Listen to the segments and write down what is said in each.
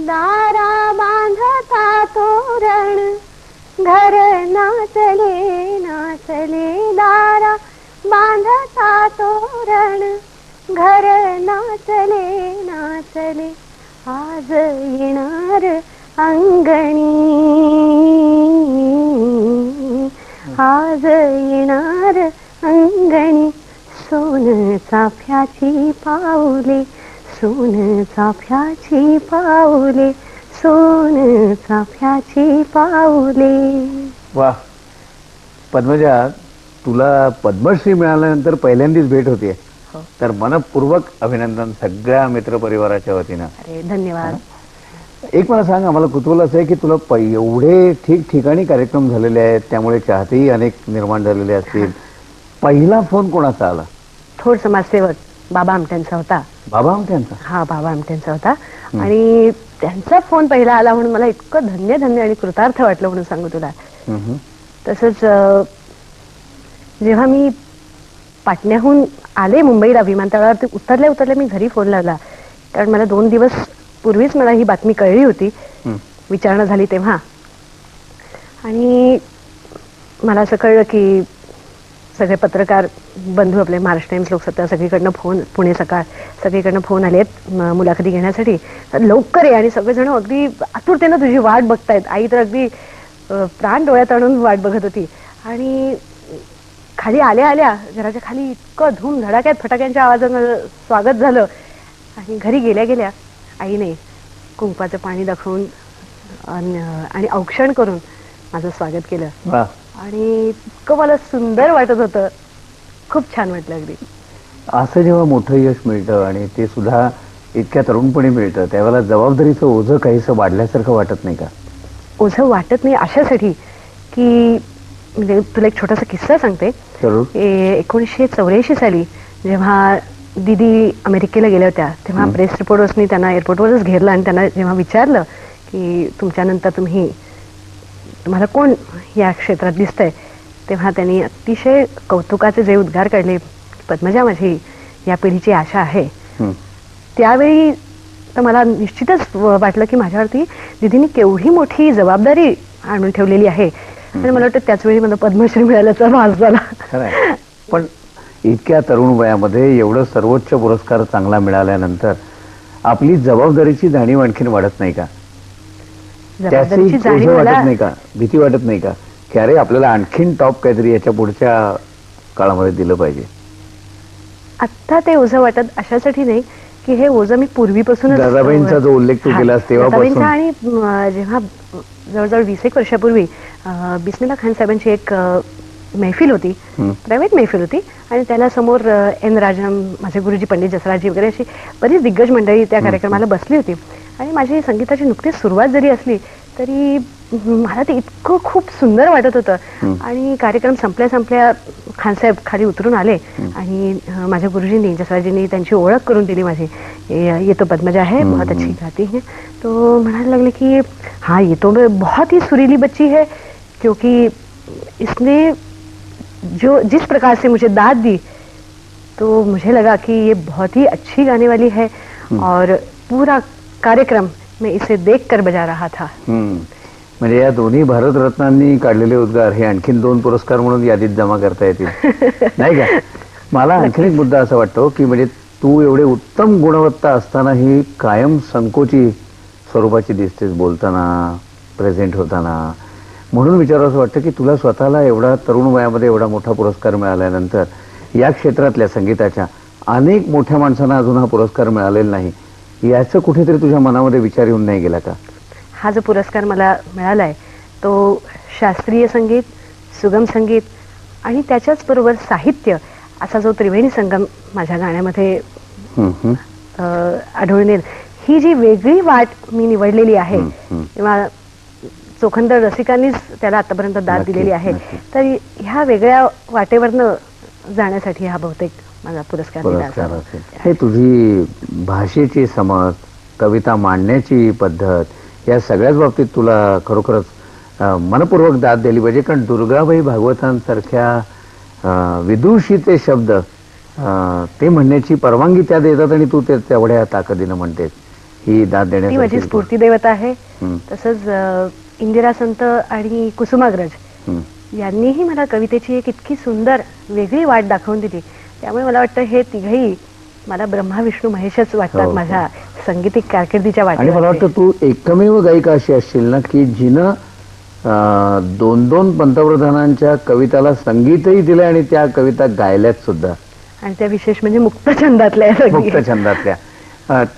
दारा बांधता तोरण, घर नाचले नाचले. दारा बांधता तोरण, घर नाचले नाचले. आज येणार अंगणी, आज येणार अंगणी. सोन चाफ्याची पाऊले, सोन चाफ्याची पाऊले, सोन चाफ्याची पाऊले. वा पद्मजा, तुला पद्मश्री मिळाल्यानंतर पहिल्यांदाच भेट होतीये, तर मनपूर्वक अभिनंदन सगळ्या मित्रपरिवाराच्या वतीनं. अरे धन्यवाद. एक मला सांग, आम्हाला कुतूहल असं आहे की तुला एवढे ठिकठिकाणी कार्यक्रम झालेले आहेत, त्यामुळे चाहतेही अनेक निर्माण झालेले असतील. पहिला फोन कोणाचा आला? थोर समाजसेवक बाबा आमट्यांचा होता. बाबा आमट्यांचा? हा, बाबा आमट्यांचा होता. आणि त्यांचा फोन पहिला आला म्हणून मला इतकं धन्य धन्य आणि कृतार्थ वाटलं म्हणून सांगू तुला. तसंच जेव्हा मी पाटण्याहून आले मुंबईला, विमानतळावर उतरल्या मी घरी फोन लावला, कारण मला 2 दिवस पूर्वीच मला ही बातमी कळली होती, विचारणा झाली तेव्हा. आणि मला असं कळलं की सगळे पत्रकार बंधू आपले महाराष्ट्र टाइम्स, लोकसत्ता, सगळीकडनं फोन, पुणे सकाळ, सगळीकडनं फोन आलेत मुलाखती घेण्यासाठी. तर लवकर ये. आणि सगळेजण अगदी आतुरतेनं तुझी वाट बघतायत. आई तर अगदी प्राण डोळ्यात आणून वाट बघत होती. आणि खाली आल्या आल्या घराच्या खाली इतकं धूम धडाक्यात फटाक्यांच्या आवाजानं स्वागत झालं. आणि घरी गेल्या गेल्या आईने कुंकवाचं पाणी दाखवून आणि औक्षण करून माझं स्वागत केलं. आणि इतकं मला सुंदर वाटत होतं, खूप छान वाटलं अगदी. असं जेव्हा मोठं यश मिळतं आणि ते सुद्धा इतक्या तरुणपणी मिळतं, त्यावेळेला जबाबदारीचं ओझं काहीसं वाढल्यासारखं वाटत नाही का? ओझं वाटत नाही अशासाठी की, म्हणजे तुला एक छोटासा किस्सा सांगते. 1984 साली जेव्हा दीदी अमेरिकेला गेल्या होत्या, तेव्हा प्रेस रिपोर्टर्सनी त्यांना एअरपोर्टवरच घेरलं आणि त्यांना जेव्हा विचारलं की तुमच्यानंतर तुम्हाला कोण या क्षेत्रात दिसतंय, तेव्हा त्यांनी अतिशय कौतुकाचे जे उद्गार काढले, पद्मजा माझी या पिढीची आशा आहे. त्यावेळी तर मला निश्चितच वाटलं की माझ्यावरती दीदींनी केवढी मोठी जबाबदारी आणून ठेवलेली आहे. आणि मला वाटतं त्याच वेळी मला पद्मश्री मिळाल्याचा भास झाला. पण इतक्या तरुण वयामध्ये एवढं सर्वोच्च पुरस्कार चांगला मिळाल्यानंतर आपली जबाबदारीची जाणीव आणखीन वाढत नाही का? जबाबदारीची जाणीव वाटत नाही का? भीती वाटत नाही का की अरे आपल्याला आणखीन टॉप काहीतरी याच्या पुढच्या काळामध्ये दिलं पाहिजे? आता ते ओझं वाटत अशासाठी नाही की हे ओझं मी पूर्वीपासूनच, दादाबाईंचा जो उल्लेख तू केलास तेव्हापासून, आणि जेव्हा जवळजवळ 20 एक वर्षापूर्वी बिस्मिल्ला खान साहेबांची एक मैफिल होती, प्रायव्हेट मैफिल होती. आणि त्याला समोर एन राजम, माझे गुरुजी पंडित जसराजी वगैरे अशी बरीच दिग्गज मंडळी त्या कार्यक्रमाला बसली होती. आणि माझी संगीताची नुकतीच सुरुवात जरी असली तरी मला ते इतकं खूप सुंदर वाटत होतं. आणि कार्यक्रम संपल्या खानसाहेब खाली उतरून आले आणि माझ्या गुरुजींनी, जसराजींनी त्यांची ओळख करून दिली माझी. ये तो पद्मजा है, बहुत अच्छी गाती है. तो म्हणायला लागले की हाँ ये तो बहुत ही सुरीली बच्ची है, क्योंकि इसने जिस प्रकार से मुझे दाद दी तो मुझे लगा कि ये बहुत ही अच्छी गाने वाली है. और पूरा कार्यक्रम मैं इसे देखकर बजा रहा था. म्हणजे या दोन्ही भारतरत्नांनी काढलेले उद्गार हे आणखीन 2 पुरस्कार म्हणून यादीत जमा करता येतील, नाही का? मला आणखीन एक मुद्दा असा वाटतो की म्हणजे तू एवढे उत्तम गुणवत्ता असतानाही कायम संकोची स्वरूपाची दिसतेस बोलताना, प्रेझेंट होताना. म्हणून विचारावं वाटतं की तुला स्वतःला एवढा तरुण वयामध्ये एवढा मोठा पुरस्कार मिळाल्यानंतर या क्षेत्रातल्या संगीताच्या अनेक मोठ्या माणसांना अजून हा पुरस्कार मिळालेला नाही, याचं कुठेतरी तुझ्या मनामध्ये विचार येऊन नाही गेला का? हा जो पुरस्कार मला मिळालाय तो शास्त्रीय संगीत, सुगम संगीत आणि त्याच्याच बरोबर साहित्य असा जो त्रिवेणी संगम माझ्या गाण्यामध्ये आढळून येईल. ही जी वेगळी वाट मी निवडलेली आहे किंवा चोखंदळ रसिकांनीच त्याला आतापर्यंत दाद दिलेली आहे, तर ह्या वेगळ्या वाटेवरनं जाण्यासाठी हा बहुतेक माझा पुरस्कार दिला असावा. हे तुझी भाषेची समज, कविता मांडण्याची पद्धत, या सगळ्याच बाबतीत तुला खरोखरच मनपूर्वक दाद दिली पाहिजे. कारण दुर्गाबाई भागवतांसारख्या विदुषीचे शब्द ते म्हणण्याची परवानगी त्या देतात आणि तू ते तेवढ्या ताकदीनं म्हणतेस, ही दाद ती देण्यासाठी माझी स्फूर्ती देवता आहे. हं, तसंच इंदिरा संत आणि कुसुमाग्रज हं. यांनीही मला कवितेची एक इतकी सुंदर वेगळी वाट दाखवून दिली. त्यामुळे मला वाटतं हे तिघही मला ब्रह्मा विष्णू महेशच हो, वाटतात हो. माझ्या संगीतिक कारकिर्दीच्या आणि मला वाटेवर. वाटतं तू एकमेव गायिका अशी असशील ना की जिनं 2-2 पंतप्रधानांच्या कविताला संगीतही दिलं आणि त्या कविता गायल्यात सुद्धा, आणि त्या विशेष म्हणजे मुक्त छंदातल्या आहेत सगळी. मुक्त छंदातल्या.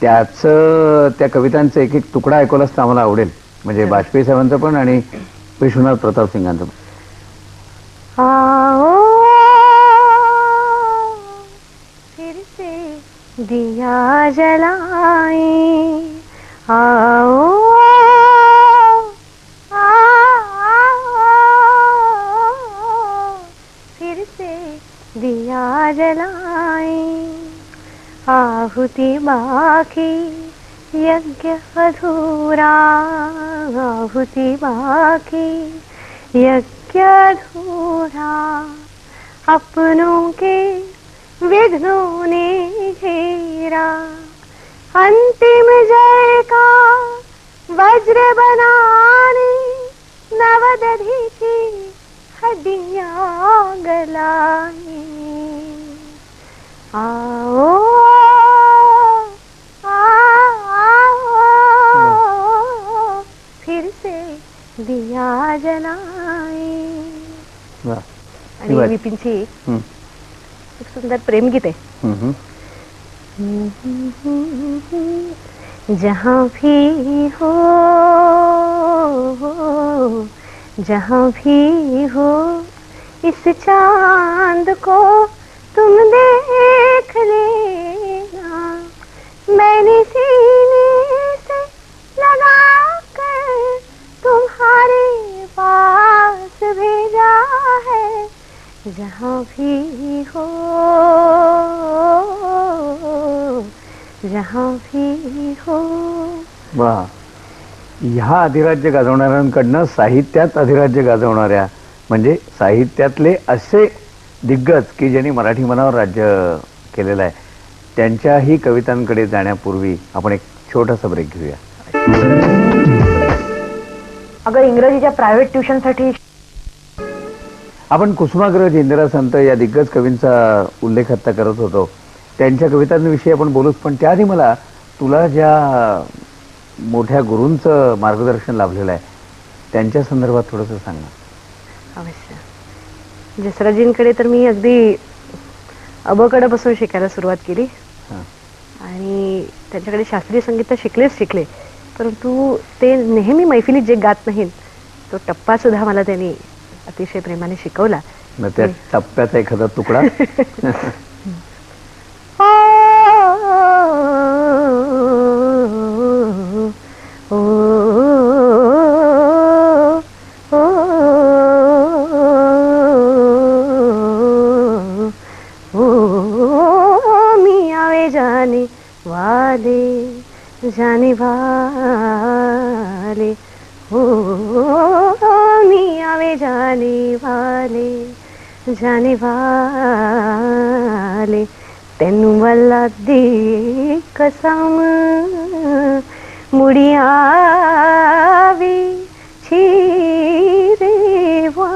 त्या कवितांचा एक एक तुकडा ऐकवलाच तर आम्हाला आवडेल, म्हणजे वाजपेयी साहेबांचं पण आणि विश्वनाथ प्रताप सिंगांचं पण. आओ फिर से दिया जलाए, आओ फिर से दिया जलाए, आहुति बाकी यज्ञ अधूरा, आहुति बाकी यज्ञ अधूरा, अपनों के विघ्नों ने घेरा, अंतिम जय का वज्र बनाने नवदधि की हड्डियां गलाए, आओ फिर से दिया जलाए. वा. आणि वा. विपिनची हं, एक सुंदर प्रेमगीत आहे. हं, हं. जहाँ भी हो, जहाँ भी हो, इस चांद को तुम देख लेना, मैंने सीने से लगा कर तुम्हारे पास भेजा है. जहाँ भी हो, जहाँ भी हो. वा. ह्या अधिराज्य गाजवणाऱ्यांकडनं साहित्यात अधिराज्य गाजवणाऱ्या, म्हणजे साहित्यातले असे दिग्गज की ज्यांनी मराठी मनावर राज्य केलेलं आहे, त्यांच्याही कवितांकडे जाण्यापूर्वी आपण एक छोटासा ब्रेक घेऊया. अगं इंग्रजीच्या प्रायव्हेट ट्युशनसाठी आपण कुसुमाग्रज, इंदिरा संत या दिग्गज कवींचा उल्लेख आता करत होतो. त्यांच्या कवितांविषयी आपण बोलूच, पण त्याआधी मला तुला ज्या मोठ्या गुरूंचं मार्गदर्शन लाभलेलं आहे त्यांच्या संदर्भात थोडंसं सांग ना. अवश्य. जसराजींकडे तर मी अगदी अबकडापासून शिकायला सुरुवात केली हां. आणि त्यांच्याकडे शास्त्रीय संगीत तर शिकले, परंतु ते नेहमी मैफिलीत जे गात नाहीत तो टप्पा सुद्धा मला त्यांनी अतिशय प्रेमाने शिकवला. मग त्या टप्प्याचा एखादा तुकडा. जाने वाले हो, मियाँ वे जाने वाले, तेनू वाला दी कसम मुड़िया भी छीरे वाल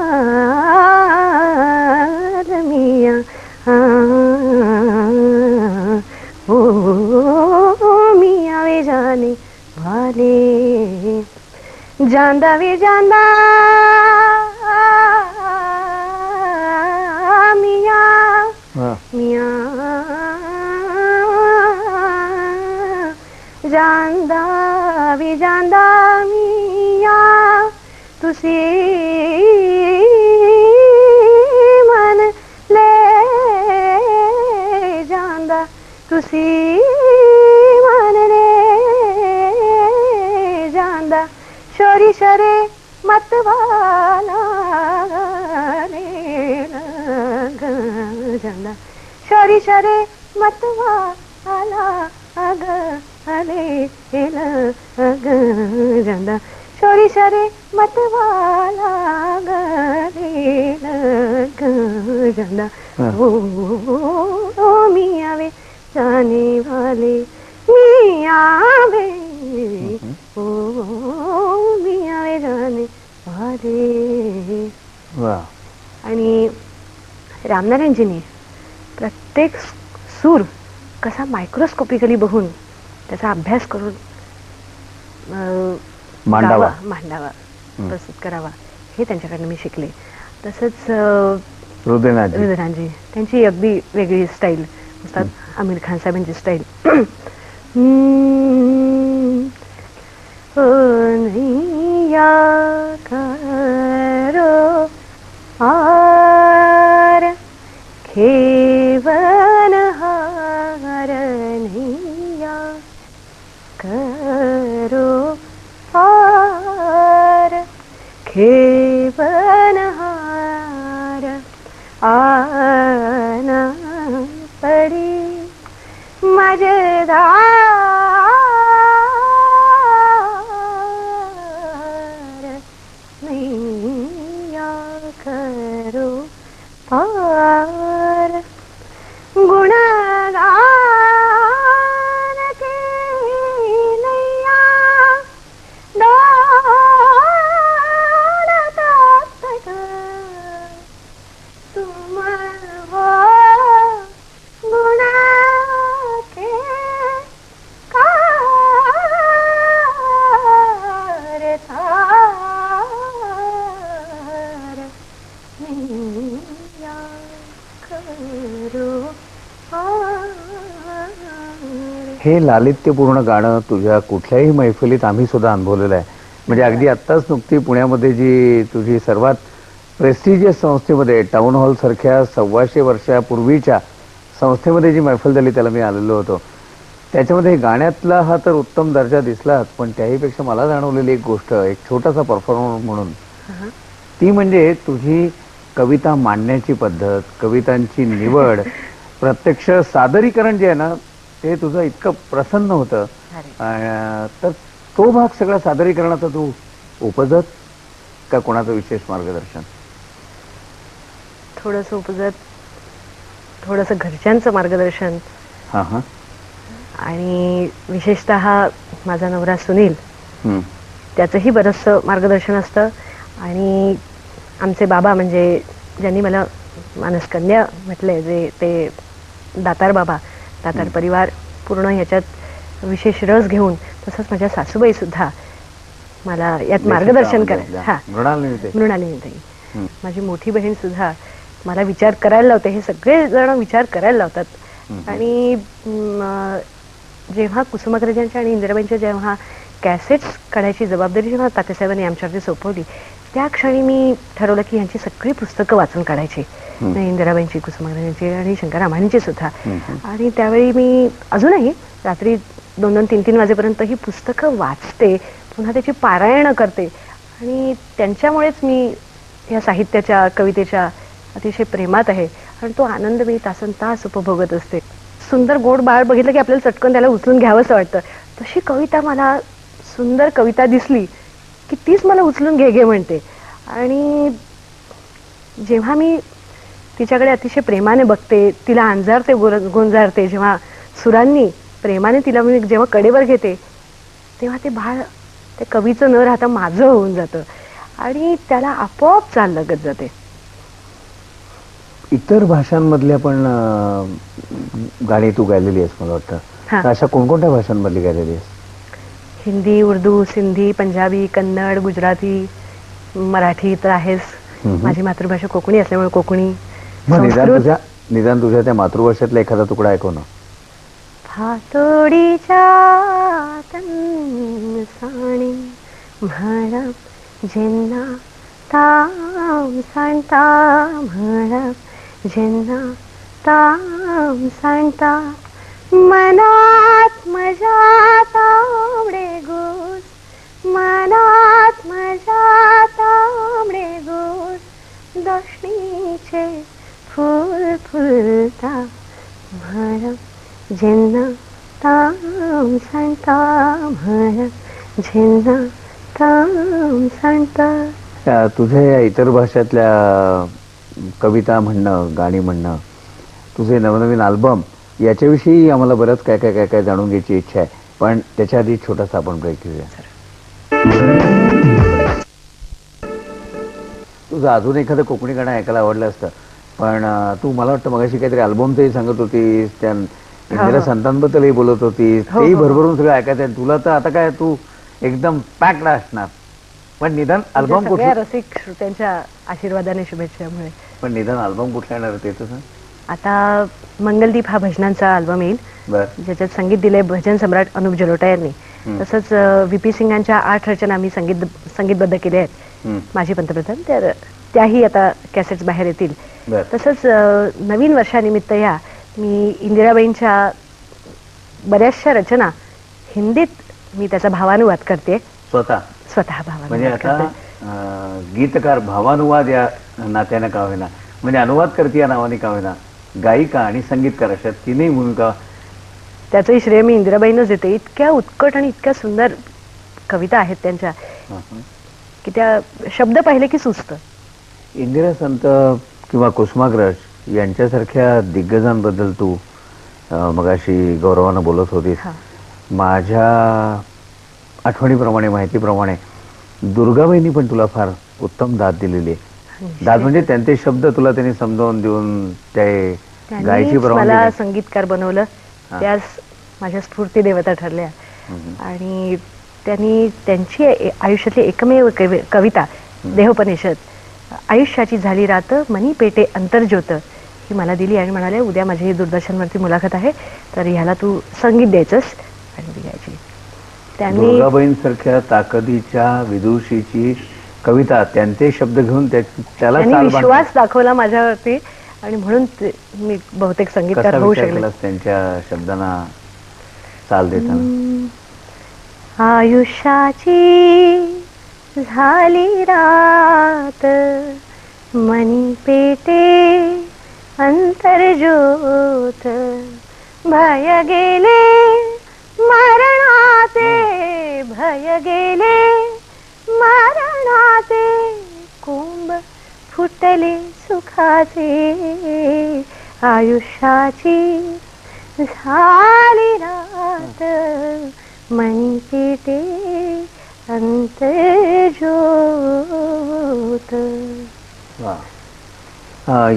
मियाँ ओ मियाँ वे जाने वाले. जांदा वे जांदा मियाँ मियाँ, जांदा वे जांदा मियाँ, तुसी मन ले जांदा, तुसी मन ले जांदा, शोरी शरे मत वाला ले जांदा, शोरी शरे मत वाला ले जांदा, शोरी शरे मत वाला ले जांदा. ओ मियाँ वे जाने वाले, मियाँ वे ओ मिया वे जाने वादे. वा. आणि रामनारायणजींनी प्रत्येक सूर कसा मायक्रोस्कोपिकली बघून त्याचा अभ्यास करून मांडावा. मांडावा, प्रस्तुत करावा, हे त्यांच्याकडनं मी शिकले. तसंच रुद्रनाथजी त्यांची अगदी वेगळी स्टाईल, उस्ताद आमिर खान साहेबांची स्टाईल. नैया करो पार खेवन हार, नैया करो पार खेवन हार, आना पडी मजेदार, नैया करो पार गुणगान के नैया दौड़तात तुम हो गुण के कारतार, नैया करो पार. हे लालित्यपूर्ण गाणं तुझ्या कुठल्याही मैफिलीत आम्ही सुद्धा अनुभवलेलं आहे. म्हणजे अगदी आत्ताच नुकती पुण्यामध्ये जी तुझी सर्वात प्रेस्टिजियस संस्थेमध्ये, टाउन हॉल सारख्या 125 वर्षापूर्वीच्या संस्थेमध्ये जी मैफल झाली त्याला मी आलेलो होतो, त्याच्यामध्ये गाण्यातला हा तर उत्तम दर्जा दिसलाच, पण त्याहीपेक्षा मला जाणवलेली एक गोष्ट, एक छोटासा परफॉर्मर म्हणून, ती म्हणजे तुझी कविता मांडण्याची पद्धत, कवितांची निवड, प्रत्यक्ष सादरीकरण जे आहे ना ते तुझं इतकं प्रसन्न होतं. तर तो भाग सगळा सादरीकरणाचा तू उपजत का कोणाचं विशेष मार्गदर्शन? थोडंसं उपजत, थोडंसं घरच्यांचं मार्गदर्शन, आणि विशेषतः माझा नवरा सुनील त्याचंही बरंचसं मार्गदर्शन असतं. आणि आमचे बाबा, म्हणजे ज्यांनी मला मानसकन्या म्हटलंय, जे ते दातार बाबा, दातार परिवार पूर्ण ह्याच्यात विशेष रस घेऊन, तसंच माझ्या सासूबाई सुद्धा मला यात मार्गदर्शन करायला, मृणालिनी, माझी मोठी बहीण सुद्धा मला विचार करायला लावते. हे सगळे जण विचार करायला लावतात. आणि जेव्हा कुसुमाग्रजांच्या आणि इंदिराबाईंच्या जेव्हा कॅसेट्स काढायची जबाबदारी जेव्हा तात्यासाहेबांनी आमच्यावरती सोपवली, त्या क्षणी मी ठरवलं की यांची सगळी पुस्तकं वाचून काढायची, इंदिराबाईंची, कुसुमाग्रजांची आणि शंकररामांची सुद्धा. आणि त्यावेळी मी अजूनही रात्री 2-2, 3-3 वाजेपर्यंत ही पुस्तकं वाचते, पुन्हा त्याची पारायणं करते. आणि त्यांच्यामुळेच मी या साहित्याच्या, कवितेच्या अतिशय प्रेमात आहे. आणि तो आनंद मी तासनतास उपभोगत असते. सुंदर गोड बाळ बघितलं की आपल्याला चटकन त्याला उचलून घ्यावंसं वाटतं. तशी कविता, मला सुंदर कविता दिसली की तीच मला उचलून घे म्हणते. आणि जेव्हा मी तिच्याकडे अतिशय प्रेमाने बघते, तिला अंजारते, गोंजारते, जेव्हा सुरांनी प्रेमाने तिला मी जेव्हा कडेवर घेते, तेव्हा ते बाळ, ते कवीचं न राहता माझं होऊन जातं आणि त्याला आपोआप चाल लागत जाते. इतर भाषांमधल्या पण गाणी तू गायलेली आहेस मला वाटतं. अशा कोणकोणत्या भाषांमधली गायलेली आहेस? हिंदी, उर्दू, सिंधी, पंजाबी, कन्नड, गुजराती, मराठी तर आहेस. माझी मातृभाषा कोकणी असल्यामुळे कोकणी. निदान तुझ्या त्या मातृभाषेतला एखादा तुकडा ऐकव ना. फातोडीच्या तनसाणी म्हणप जेन्ना ताम सांडता, म्हणप जेन्ना ताम सांडता, मनात माझ्या तांबडे घुस, मनात माझ्या तांबडे घुस, दशणीचे फूल फुलता, म्हणप जेन्ना ताम सांडता, म्हणप जेन्ना ताम सांडता. तुझ्या या इतर भाषेतल्या कविता म्हणणं, गाणी म्हणणं, तुझे नवनवीन अल्बम, याच्याविषयी आम्हाला बरंच काय काय काय काय जाणून घ्यायची इच्छा आहे. पण त्याच्या आधी छोटासा आपण ब्रेक घेऊया. तुझं अजून एखादं कोकणी गाणं ऐकायला आवडलं असतं, पण तू मला वाटतं मगाशी काहीतरी अल्बमचंही सांगत होतीस, त्या इंदिरा संतांबद्दलही बोलत होतीस, तेही भरभरून सगळं ऐकायचं आहे. तुला तर आता काय, तू एकदम पॅक्ड असणार. पण निदान अल्बम कुठला, रसिक श्रोत्यांच्या आशीर्वादाने, शुभेच्छामुळे. पण निदान अल्बम कुठला येणार ते तर सांग. आता मंगलदीप हा भजनांचा अल्बम येईल, ज्याच्यात संगीत दिले भजन सम्राट अनुप जलोटा यांनी. तसंच व्ही.पी. सिंगांच्या 8 रचना मी संगीतबद्ध केल्या आहेत, माजी पंतप्रधान. तर त्याही आता कॅसेट्स बाहेर येतील. तसंच नवीन वर्षानिमित्त या मी इंदिराबाईंच्या बऱ्याचशा रचना हिंदीत मी त्याचा भावानुवाद करते, स्वतः भावानुवाद. म्हणजे आता गीतकार भावानुवाद या नात्यानं का होईना, म्हणजे अनुवाद करते या नावाने का होईना, गायिका आणि संगीतकार अशा तिन्ही भूमिका. त्याचंही श्रेय मी इंदिराबाईंनाच देते. इतक्या उत्कट आणि इतक्या सुंदर कविता आहेत त्यांच्या की त्या शब्द पाहिले की सुचतं. इंदिरा संत किंवा कुसुमाग्रज यांच्यासारख्या दिग्गजांबद्दल तू मगाशी गौरवानं बोलत होतीस. माझ्या आठवणीप्रमाणे, माहितीप्रमाणे दुर्गाबाईंनी पण तुला फार उत्तम दाद दिलेली आहे. दाद म्हणजे त्यांचे शब्द तुला त्यांनी समजावून देऊन ते गायची मला संगीतकार बनवलं. त्याच माझ्या स्फूर्ती देवता ठरल्या. आणि त्यांनी त्यांची आयुष्यातली एकमेव कविता देहोपनिषद, आयुष्याची झाली रात मनी पेटे अंतर्ज्योत, ही मला दिली आणि म्हणाले उद्या माझी दूरदर्शनवरती मुलाखत आहे, तर ह्याला तू संगीत द्यायचंस आणि द्यायची. त्यांनी दुर्गाबाईंसारख्या ताकदीच्या विदुषीची कविता, त्यांचे शब्द घेऊन त्याला विश्वास दाखवला माझ्यावरती आणि म्हणून मी बहुतेक संगीतकार होऊ शकले. त्यांच्या शब्दांना चाल देताना आयुष्याची झाली रात मनी पेटे अंतर्ज्योत, भय गेले मरणाचे, भय गेले मरणाचे, कुंभ फुटले सुखाचे, आयुष्याची झाली रात मनी पेटे अंतर्ज्योत.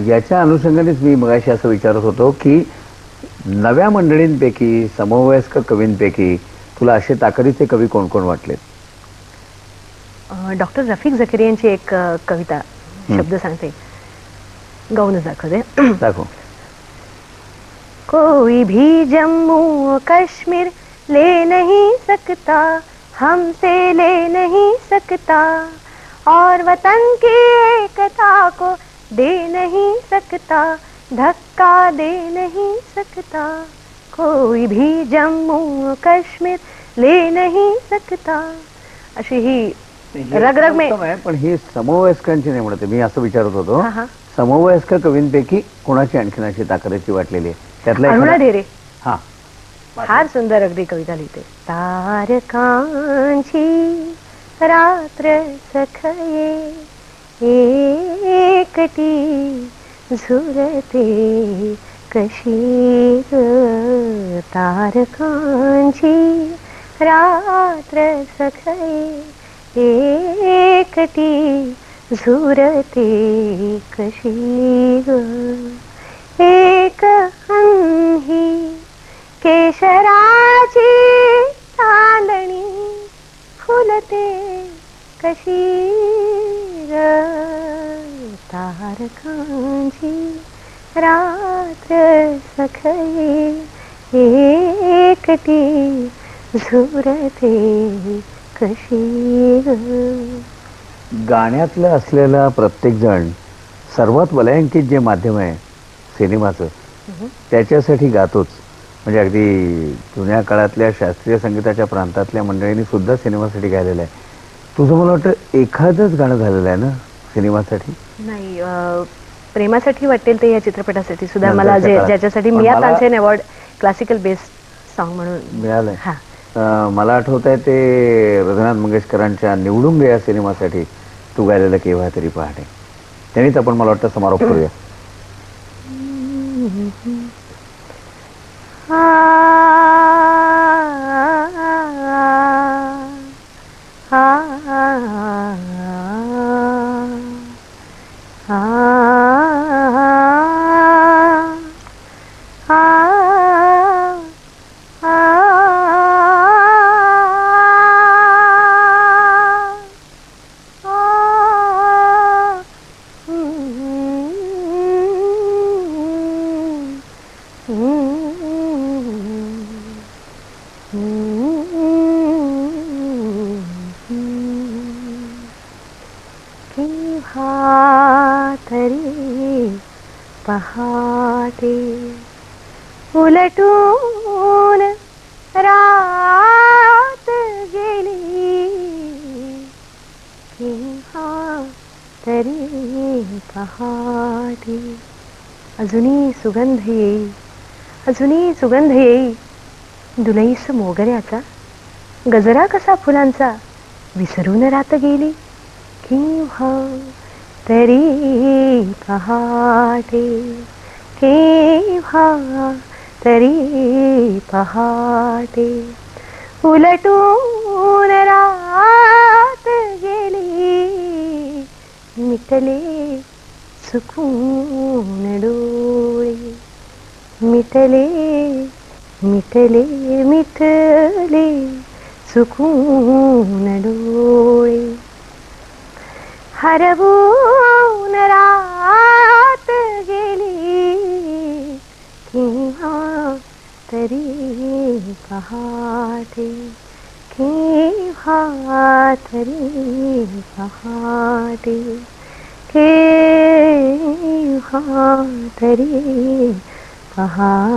याच्या अनुषंगानेच मी मगाशी असं विचारत होतो की नव्या मंडळींपैकी, समवयस्क कवींपैकी तुला असे ताकदीचे कवी कोण कोण वाटले? डॉक्टर रफिक झकेरियांची एक कविता शब्द सांगते, गाऊनच दाखवते. दाखव. कोई भी जम्मू कश्मीर ले नहीं सकता, हमसे ले नहीं सकता, और वतन की एकता को दे नहीं सकता, धक्का दे नहीं सकता, कोई भी जम्मू कश्मीर ले नहीं सकता. अशी ही रगरग में. पण ही समवयस्कांची नाही म्हणते मी, असं विचारत होतो. समवयस्क कवींपैकी कोणाची आणखीन अशी ताकदीची वाटलेली आहे? त्यातला अरुणा ढेरे. फार सुंदर अगदी कविता लिहिते. तारकांची रात्र सखये एकटी झुरते कशी ग, तारकांची रात्र सखये एकटी झुरते कशी ग, एक अन्ही केशराची चांदणी फुलते कशी ग, तारकांची रात्र सखये एकटी झुरते कशी ग. गाण्यातलं असलेला प्रत्येक जण सर्वात वलयांकित जे माध्यम आहे सिनेमाचं, त्याच्यासाठी गातोच. म्हणजे अगदी जुन्या काळातल्या शास्त्रीय संगीताच्या प्रांतातल्या मंडळींनी सुद्धा सिनेमासाठी गायलेलं आहे. तुझं मला वाटतं एखादंच गाणं झालेलं आहे ना सिनेमासाठी? नाही, प्रेमासाठी वाटेल ते या चित्रपटासाठी सुद्धा मला ज्याच्यासाठी मिया Tansen award classical best song म्हणून मिळालंय. मला आठवत आहे ते रघुनाथ मंगेशकरांच्या निवडून गे या सिनेमासाठी तू गायलेलं केव्हा तरी पहाटे. त्यांनीच आपण मला वाटतं समारोप करूया. केव्हा तरी पहाटे उलटून रात गेली, केव्हा तरी पहाटे. अजूनही सुगंध येई, अजूनही सुगंध येई दुलईस मोगऱ्याचा. गजरा कसा फुलांचा विसरून रात गेली, केव्हा तरी पहाटे, केव्हा तरी पहाटे उलटून रात गेली, मिटले सुकून डोळे, मिटले मिटले मिटले सुकून डोळे. हरवून रात गेली, केव्हा तरी पहाटे, केव्हा तरी पहाटे, केव्हा तरी पहाटे.